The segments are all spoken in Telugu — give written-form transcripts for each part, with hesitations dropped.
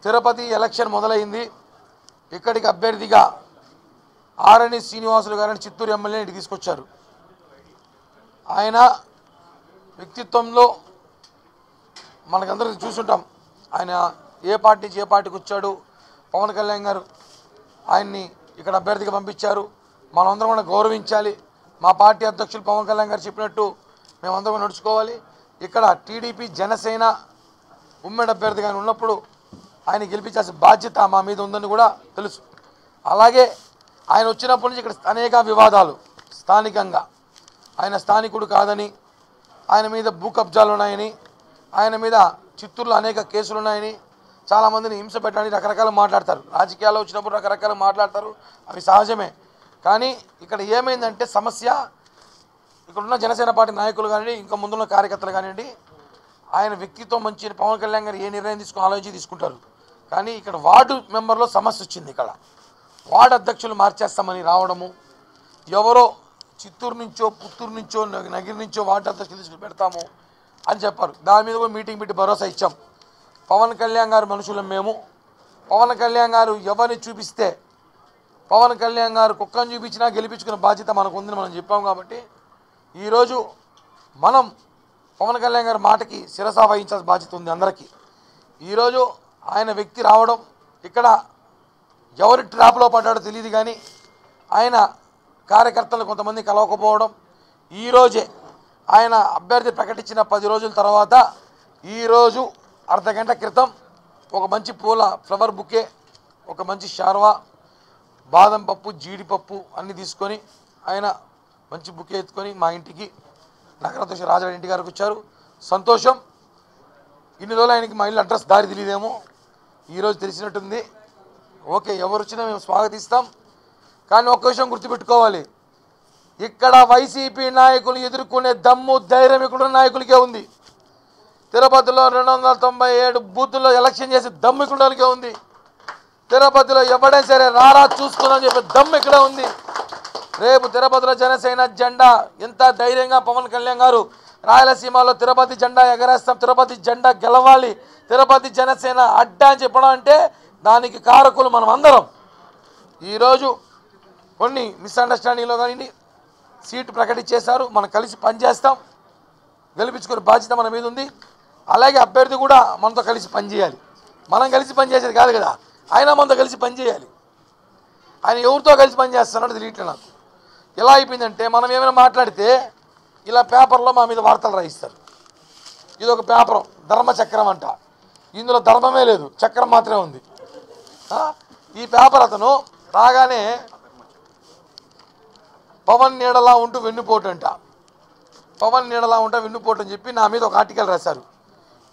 తిరుపతి ఎలక్షన్ మొదలైంది. ఇక్కడికి అభ్యర్థిగా ఆరణి శ్రీనివాసులు గారిని చిత్తూరు ఎమ్మెల్యే ఇంటికి తీసుకొచ్చారు. ఆయన వ్యక్తిత్వంలో మనకందరికీ చూసుంటాం. ఆయన ఏ పార్టీ నుంచి ఏ పార్టీకి వచ్చాడు. పవన్ కళ్యాణ్ గారు ఆయన్ని ఇక్కడ అభ్యర్థిగా పంపించారు. మనమందరం కూడా గౌరవించాలి. మా పార్టీ అధ్యక్షులు పవన్ కళ్యాణ్ గారు చెప్పినట్టు మేమందరం నడుచుకోవాలి. ఇక్కడ టీడీపీ జనసేన ఉమ్మడి అభ్యర్థిగా ఉన్నప్పుడు ఆయన గెలిపించాల్సిన బాధ్యత మా మీద ఉందని కూడా తెలుసు. అలాగే ఆయన వచ్చినప్పటి నుంచి ఇక్కడ అనేక వివాదాలు స్థానికంగా ఆయన స్థానికుడు కాదని, ఆయన మీద భూ కబ్జాలు ఉన్నాయని, ఆయన మీద చిత్తూరులో అనేక కేసులు ఉన్నాయని, చాలామందిని హింస పెట్టడానికి రకరకాలు మాట్లాడతారు. రాజకీయాల్లో వచ్చినప్పుడు రకరకాలు మాట్లాడతారు, అవి సహజమే. కానీ ఇక్కడ ఏమైందంటే సమస్య, ఇక్కడున్న జనసేన పార్టీ నాయకులు కానివ్వండి, ఇంకా ముందున్న కార్యకర్తలు కానివ్వండి, ఆయన వ్యక్తిత్వం మంచి పవన్ కళ్యాణ్ గారు ఏ నిర్ణయం తీసుకుని ఆలోచించి తీసుకుంటారు. కానీ ఇక్కడ వార్డు మెంబర్లో సమస్య వచ్చింది. ఇక్కడ వార్డు అధ్యక్షులు మార్చేస్తామని రావడము, ఎవరో చిత్తూరు నుంచో పుత్తూరు నుంచో నగిరి నుంచో వార్డు అధ్యక్షులు తీసుకుని పెడతాము అని చెప్పారు. దాని మీద కూడా మీటింగ్ పెట్టి భరోసా ఇచ్చాం. పవన్ కళ్యాణ్ గారు మనుషులం మేము. పవన్ కళ్యాణ్ గారు ఎవరిని చూపిస్తే పవన్ కళ్యాణ్ గారు కుక్కను చూపించినా గెలిపించుకునే బాధ్యత మనకు ఉందని మనం చెప్పాం. కాబట్టి ఈరోజు మనం పవన్ కళ్యాణ్ గారి మాటకి శిరస వహించాల్సిన బాధ్యత ఉంది అందరికీ. ఈరోజు ఆయన వ్యక్తి రావడం, ఇక్కడ ఎవరి ట్రాప్లో పడ్డాడో తెలియదు కానీ ఆయన కార్యకర్తలు కొంతమంది కలవకపోవడం, ఈరోజే ఆయన అభ్యర్థి ప్రకటించిన 10 రోజుల తర్వాత ఈరోజు అర్ధగంట క్రితం ఒక మంచి పూల ఫ్లవర్ బుకే, ఒక మంచి షార్వా, బాదం పప్పు, జీడిపప్పు అన్నీ తీసుకొని ఆయన మంచి బుకే ఎత్తుకొని మా ఇంటికి నగరాధ్యక్ష రాజారెడ్డి ఇంటి గారికి వచ్చారు. సంతోషం. ఇన్ని రోజులు ఆయనకి మా ఇల్లు అడ్రస్ దారి తెలియదేమో, ఈరోజు తెలిసినట్టుంది. ఓకే, ఎవరు వచ్చినా మేము స్వాగతిస్తాం. కానీ ఒక్క విషయం గుర్తుపెట్టుకోవాలి, ఇక్కడ వైసీపీ నాయకులు ఎదుర్కొనే దమ్ము ధైర్యం ఇక్కడ నాయకులకే ఉంది. తిరుపతిలో 297 బూతుల్లో ఎలక్షన్ చేసి దమ్ము ఇక్కడికే ఉంది. తిరుపతిలో ఎవడైనా సరే రారా చూసుకుందని చెప్పి దమ్ము ఇక్కడ ఉంది. రేపు తిరుపతిలో జనసేన జెండా ఎంత ధైర్యంగా పవన్ కళ్యాణ్ గారు రాయలసీమలో తిరుపతి జెండా ఎగరేస్తాం, తిరుపతి జెండా గెలవాలి, తిరుపతి జనసేన అడ్డా అని చెప్పడం అంటే దానికి కారకులు మనం అందరం. ఈరోజు కొన్ని మిస్అండర్స్టాండింగ్లో కానీ సీటు ప్రకటించేశారు. మనం కలిసి పనిచేస్తాం, గెలిపించుకునే బాధ్యత మన మీద ఉంది. అలాగే అభ్యర్థి కూడా మనతో కలిసి పనిచేయాలి. మనం కలిసి పనిచేసేది కాదు కదా, ఆయన మనతో కలిసి పనిచేయాలి. ఆయన ఎవరితో కలిసి పనిచేస్తున్నాడో తెలియట్లేదు నాకు. ఎలా అయిపోయిందంటే మనం ఏమైనా మాట్లాడితే ఇలా పేపర్లో మా మీద వార్తలు రాయిస్తారు. ఇది ఒక పేపర్, ధర్మచక్రం అంట. ఇందులో ధర్మమే లేదు, చక్రం మాత్రమే ఉంది. ఈ పేపర్ అతను రాగానే పవన్ నీడలా ఉంటూ వెన్నుపోటు అంట, పవన్ నీడలా ఉంటా వెన్నుపోటు అని చెప్పి నా మీద ఒక ఆర్టికల్ రాశారు.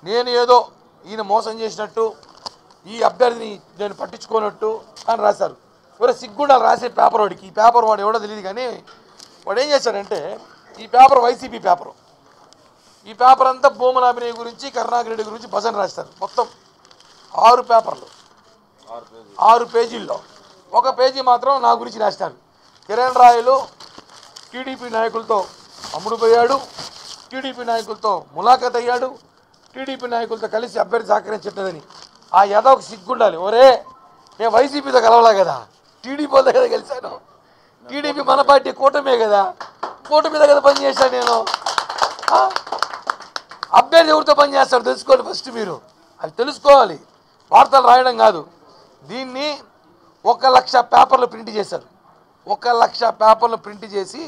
నేను ఏదో ఈయన మోసం చేసినట్టు, ఈ అభ్యర్థిని నేను పట్టించుకోనట్టు అని రాశారు. ఎవరో సిగ్గుండా రాసే పేపర్ వాడికి. ఈ పేపర్ వాడు ఎవడో తెలియదు కానీ వాడు ఏం చేశాడంటే, ఈ పేపర్ వైసీపీ పేపరు, ఈ పేపర్ అంతా భూమన అభినయ గురించి, కరుణాకర్ రెడ్డి గురించి భజన రాస్తారు. మొత్తం 6 పేపర్లు, 6 పేజీల్లో ఒక పేజీ మాత్రం నా గురించి రాస్తారు. కిరణ్ రాయలు టీడీపీ నాయకులతో అమ్ముడుపోయాడు, టీడీపీ నాయకులతో ములాఖత్ అయ్యాడు, టీడీపీ నాయకులతో కలిసి అభ్యర్థి సహకరించట్లేదని. ఆ యాదవ్కి సిగ్గుండాలి. ఒరే, నేను వైసీపీతో కలవలా కదా, టీడీపీతో కదా కలిశాను. టీడీపీ మన పార్టీ కూటమే కదా, కూటమి మీద కదా పనిచేశాను నేను. అభ్యర్థి ఎవరితో పనిచేస్తాడు తెలుసుకోవాలి ఫస్ట్ మీరు. అది తెలుసుకోవాలి, వార్తలు రాయడం కాదు. దీన్ని 1,00,000 పేపర్లు ప్రింట్ చేశారు. 1,00,000 పేపర్లు ప్రింట్ చేసి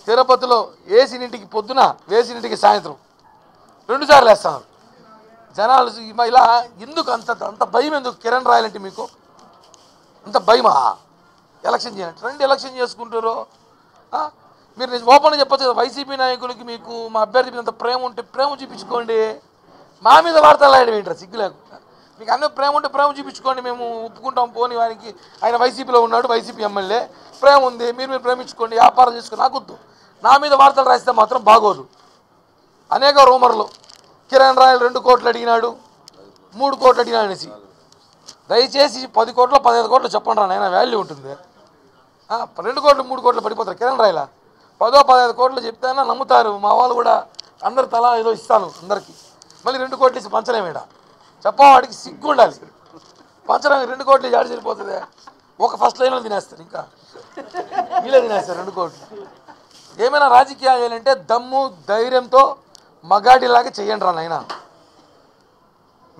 తిరుపతిలో వేసినింటికి పొద్దున, వేసినింటికి సాయంత్రం 2 సార్లు వేస్తున్నారు. జనాలు ఇలా ఎందుకు అంత భయం ఎందుకు? కిరణ్ రాయాలంటే మీకు అంత భయమా? ఎలక్షన్ చేయాలంటే రండి, ఎలక్షన్ చేసుకుంటారు. మీరు ఓపెన్గా చెప్పచ్చు కదా, వైసీపీ నాయకులకి మీకు మా అభ్యర్థి మీద అంత ప్రేమ ఉంటే ప్రేమ చూపించుకోండి. మా మీద వార్తలు రాయడం ఏంటారు సిగ్గు లేకుండా? మీకు అన్నీ ప్రేమ ఉంటే ప్రేమ చూపించుకోండి, మేము ఒప్పుకుంటాం. పోని వారికి ఆయన వైసీపీలో ఉన్నాడు, వైసీపీ ఎమ్మెల్యే, ప్రేమ ఉంది, మీరు ప్రేమించుకోండి, వ్యాపారం చేసుకుని. నాకొద్దు, నా మీద వార్తలు రాస్తే మాత్రం బాగోదు. అనేక రూమర్లు, కిరణ్ రాయలు 2 కోట్లు అడిగినాడు, 3 కోట్లు అడిగినాడు అనేసి. దయచేసి 10 కోట్లు 15 కోట్లు చెప్పండి రా నాయన, వాల్యూ ఉంటుంది. 2 కోట్లు 3 కోట్లు పడిపోతారు కిరణ్ రాయల. 10-15 కోట్లు చెప్తేనా నమ్ముతారు మా వాళ్ళు కూడా. అందరు తలా ఏదో ఇస్తాను అందరికీ, మళ్ళీ 2 కోట్లు ఇచ్చి పంచలేమేడా? చెప్పవాడికి సిగ్గు ఉండాలి. పంచడానికి 2 కోట్లు జాడి సరిపోతుంది. ఒక ఫస్ట్ లైన్లో తినేస్తారు, ఇంకా వీళ్ళే తినేస్తారు 2 కోట్లు. ఏమైనా రాజకీయాలు చేయాలంటే దమ్ము ధైర్యంతో మగాడిలాగా చెయ్యండి రా నాయనా.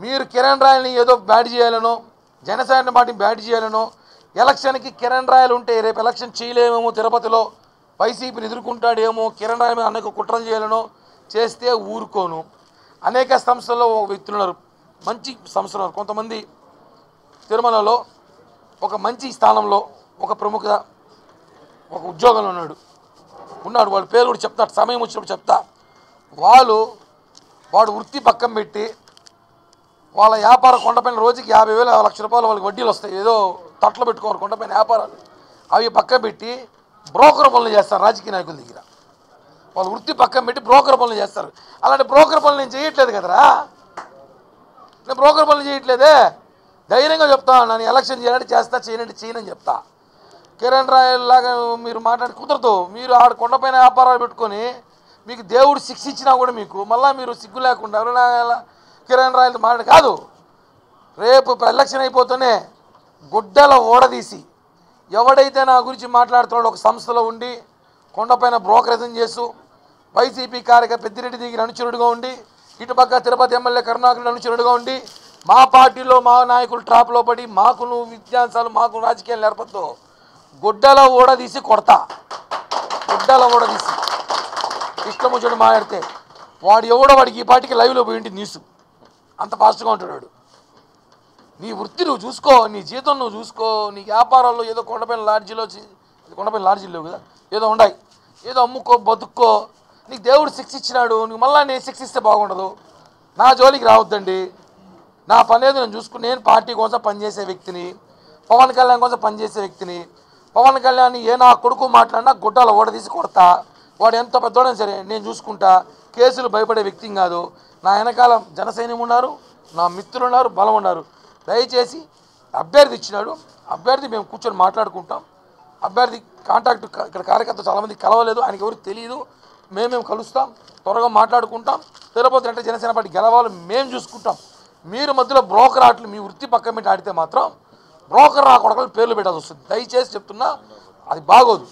మీరు కిరణ్ రాయల్ని ఏదో బ్యాడ్ చేయాలనో, జనసేన పార్టీని బ్యాడ్ చేయాలనో, ఎలక్షన్కి కిరణ్ రాయలు ఉంటే రేపు ఎలక్షన్ చేయలేమేమో, తిరుపతిలో వైసీపీని ఎదుర్కొంటాడేమో, కిరణ్ రాయల్ మీద అనేక కుట్రలు చేయాలనో చేస్తే ఊరుకోను. అనేక సంస్థల్లో వ్యక్తులు ఉన్నారు, మంచి సంస్థలు ఉన్నారు. కొంతమంది తిరుమలలో ఒక మంచి స్థానంలో ఒక ప్రముఖ ఒక ఉద్యోగంలో ఉన్నాడు. వాళ్ళ పేరు కూడా చెప్తా, సమయం వచ్చినప్పుడు చెప్తా. వాడు వృత్తి పక్కన పెట్టి వాళ్ళ వ్యాపార కొండపైన రోజుకి 50,000 1,00,000 రూపాయలు వాళ్ళకి వడ్డీలు వస్తాయి. ఏదో తట్లో పెట్టుకోరు కొండపైన వ్యాపారాలు, అవి పక్కన పెట్టి బ్రోకర్ పనులు చేస్తారు రాజకీయ నాయకుల దగ్గర. వాళ్ళు వృత్తి పక్కన పెట్టి బ్రోకర్ పనులు చేస్తారు. అలాంటి బ్రోకర్ పనులు నేను చేయట్లేదు కదరా, నేను బ్రోకర్ పనులు చేయట్లేదే. ధైర్యంగా చెప్తా, నన్ను ఎలక్షన్ చేయాలంటే చేస్తా, చేయనని చెప్తా. కిరణ్ రాయల్ లాగా మీరు మాట్లాడి కుదరదు. మీరు ఆడ కొండపైన వ్యాపారాలు పెట్టుకొని మీకు దేవుడు శిక్ష ఇచ్చినా కూడా మీకు మళ్ళీ మీరు సిగ్గు లేకుండా కిరణ్ రాయల్తో మాట్లాడి కాదు. రేపు ఎలక్షన్ అయిపోతూనే గుడ్డల ఓడదీసి ఎవడైతే నా గురించి మాట్లాడుతున్నాడో ఒక సంస్థలో ఉండి కొండపైన బ్రోకరేజం చేస్తూ వైసీపీ కార్యకర్త పెద్దిరెడ్డి దగ్గర అనుచరుడుగా ఉండి, ఇటుపక్క తిరుపతి ఎమ్మెల్యే కరుణాకర్ అనుచరుడుగా ఉండి, మా పార్టీలో మా నాయకులు ట్రాప్లో పడి మాకు నువ్వు విద్యాంశాలు మాకు రాజకీయాలు నేర్పద్దు. గుడ్డల ఓడదీసి కొడతా, గుడ్డల ఓడదీసి. ఇష్టం వచ్చాడు మాట్లాడితే వాడు ఎవడో వాడికి ఈ పార్టీకి లైవ్లో పోయింటి న్యూస్, అంత ఫాస్ట్గా ఉంటాడు. నీ వృత్తి నువ్వు చూసుకో, నీ జీతం నువ్వు చూసుకో. నీ వ్యాపారాల్లో ఏదో కొండపైన లాడ్జీలు లేవు కదా, ఏదో ఉన్నాయి, ఏదో అమ్ముకో బతుక్కో. నీకు దేవుడు శిక్ష ఇచ్చినాడు, నీకు మళ్ళీ నేను శిక్ష ఇస్తే బాగుండదు. నా జోలికి రావద్దండి. నా పని ఏదో నేను చూసుకుని, నేను పార్టీ కోసం పనిచేసే వ్యక్తిని, పవన్ కళ్యాణ్ కోసం పనిచేసే వ్యక్తిని. పవన్ కళ్యాణ్ నా కొడుకు మాట్లాడినా గుడ్డల ఓడదీసి కొడతా. వాడు ఎంత పెద్దోడైనా సరే నేను చూసుకుంటా. కేసులు భయపడే వ్యక్తిని కాదు. నా వెనకాల జనసైన్యం ఉన్నారు, నా మిత్రులు ఉన్నారు, బలం ఉన్నారు. దయచేసి అభ్యర్థి ఇచ్చినాడు, అభ్యర్థి మేము కూర్చొని మాట్లాడుకుంటాం. అభ్యర్థి కాంటాక్ట్ ఇక్కడ కార్యకర్తలు చాలామంది కలవలేదు, ఆయనకి ఎవరికి తెలియదు. మేము కలుస్తాం, త్వరగా మాట్లాడుకుంటాం. తిరుపతి అంటే జనసేన పార్టీ గెలవాలి, మేము చూసుకుంటాం. మీరు మధ్యలో బ్రోకర్ ఆటలు మీ వృత్తి పక్కన పెట్టి ఆడితే మాత్రం బ్రోకర్ నా కొడకలు పేర్లు పెట్టాల్సి వస్తుంది. దయచేసి చెప్తున్నా, అది బాగోదు.